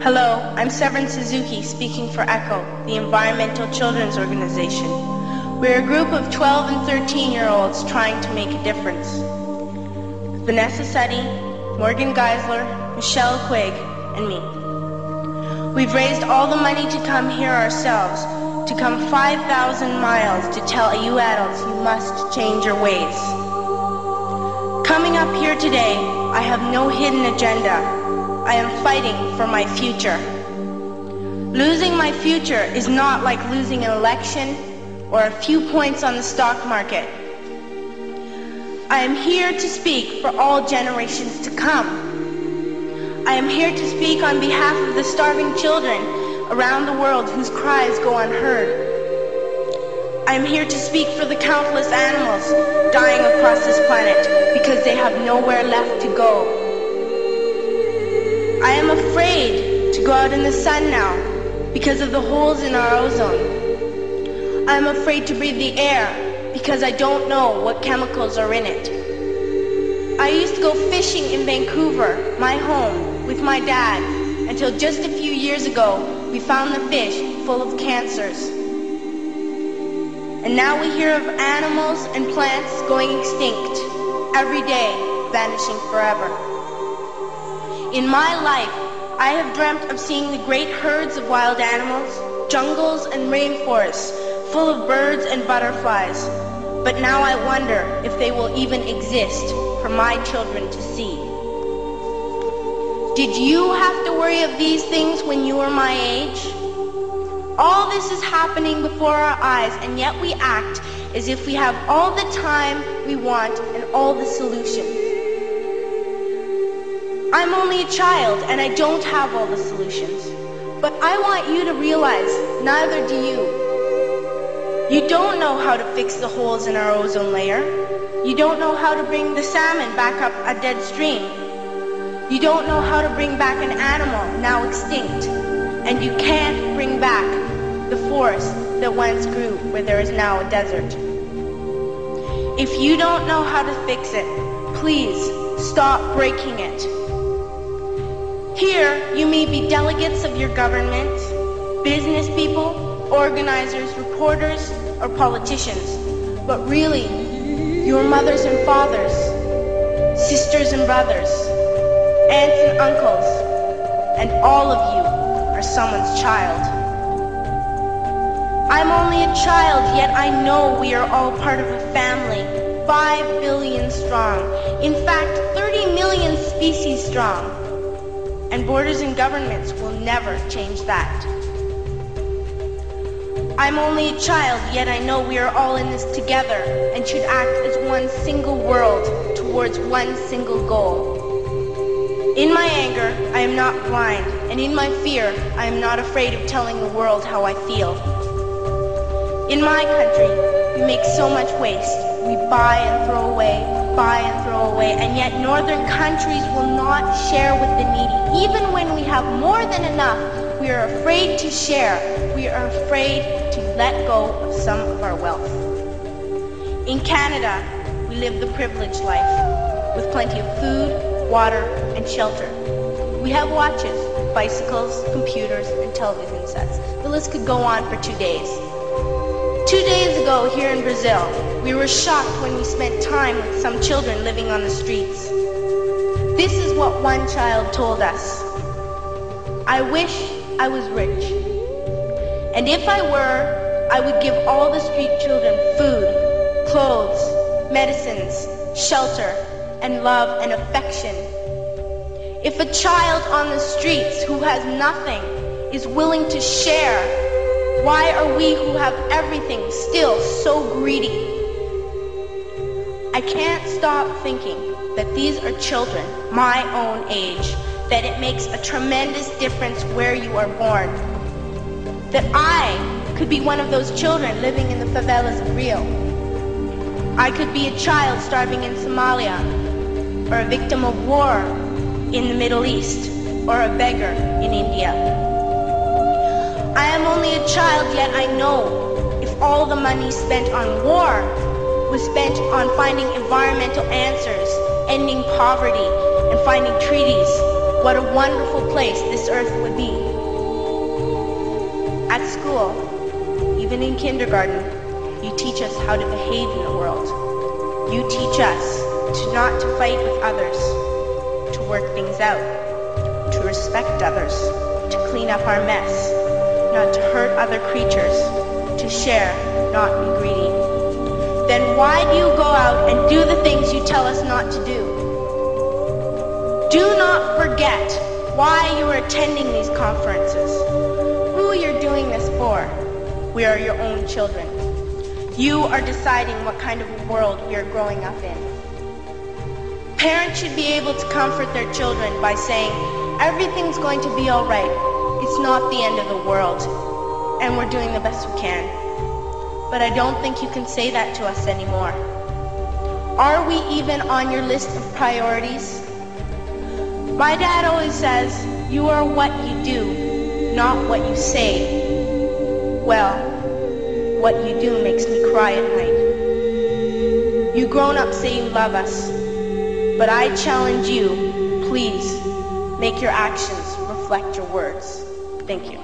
Hello, I'm Severin Suzuki speaking for ECHO, the Environmental Children's Organization. We're a group of 12 and 13-year-olds trying to make a difference. Vanessa Seti, Morgan Geisler, Michelle Quigg, and me. We've raised all the money to come here ourselves, to come 5,000 miles to tell you adults you must change your ways. Coming up here today, I have no hidden agenda. I am fighting for my future. Losing my future is not like losing an election or a few points on the stock market. I am here to speak for all generations to come. I am here to speak on behalf of the starving children around the world whose cries go unheard. I am here to speak for the countless animals dying across this planet because they have nowhere left to go. I am afraid to go out in the sun now because of the holes in our ozone. I am afraid to breathe the air because I don't know what chemicals are in it. I used to go fishing in Vancouver, my home, with my dad, until just a few years ago we found the fish full of cancers. And now we hear of animals and plants going extinct, every day vanishing forever. In my life, I have dreamt of seeing the great herds of wild animals, jungles and rainforests full of birds and butterflies. But now I wonder if they will even exist for my children to see. Did you have to worry of these things when you were my age? All this is happening before our eyes, and yet we act as if we have all the time we want and all the solutions. I'm only a child and I don't have all the solutions. But I want you to realize, neither do you. You don't know how to fix the holes in our ozone layer. You don't know how to bring the salmon back up a dead stream. You don't know how to bring back an animal now extinct. And you can't bring back the forest that once grew where there is now a desert. If you don't know how to fix it, please stop breaking it. Here, you may be delegates of your government, business people, organizers, reporters, or politicians, but really, your mothers and fathers, sisters and brothers, aunts and uncles, and all of you are someone's child. I'm only a child, yet I know we are all part of a family, 5 billion strong, in fact, 30 million species strong. And borders and governments will never change that. I'm only a child, yet I know we are all in this together and should act as one single world towards one single goal. In my anger, I am not blind, and in my fear, I am not afraid of telling the world how I feel. In my country, we make so much waste. We buy and throw away, and yet northern countries will not share with the needy. Even when we have more than enough, we are afraid to share. We are afraid to let go of some of our wealth. In Canada, we live the privileged life, with plenty of food, water, and shelter. We have watches, bicycles, computers, and television sets. The list could go on for 2 days. 2 days ago, here in Brazil, we were shocked when we spent time with some children living on the streets. This is what one child told us. I wish I was rich. And if I were, I would give all the street children food, clothes, medicines, shelter, and love and affection. If a child on the streets who has nothing is willing to share, why are we who have everything still so greedy? I can't stop thinking that these are children my own age, that it makes a tremendous difference where you are born. That I could be one of those children living in the favelas of Rio. I could be a child starving in Somalia, or a victim of war in the Middle East, or a beggar in India. I am only a child, yet I know if all the money spent on war was spent on finding environmental answers, ending poverty, and finding treaties, what a wonderful place this earth would be. At school, even in kindergarten, you teach us how to behave in the world. You teach us not to fight with others, to work things out, to respect others, to clean up our mess, not to hurt other creatures, to share, not be greedy. Then why do you go out and do the things you tell us not to do? Do not forget why you are attending these conferences, who you're doing this for. We are your own children. You are deciding what kind of a world we are growing up in. Parents should be able to comfort their children by saying, everything's going to be all right. It's not the end of the world, and we're doing the best we can. But I don't think you can say that to us anymore. Are we even on your list of priorities? My dad always says, you are what you do, not what you say. Well, what you do makes me cry at night. You grown-ups say you love us, but I challenge you, please, make your actions reflect your words. Thank you.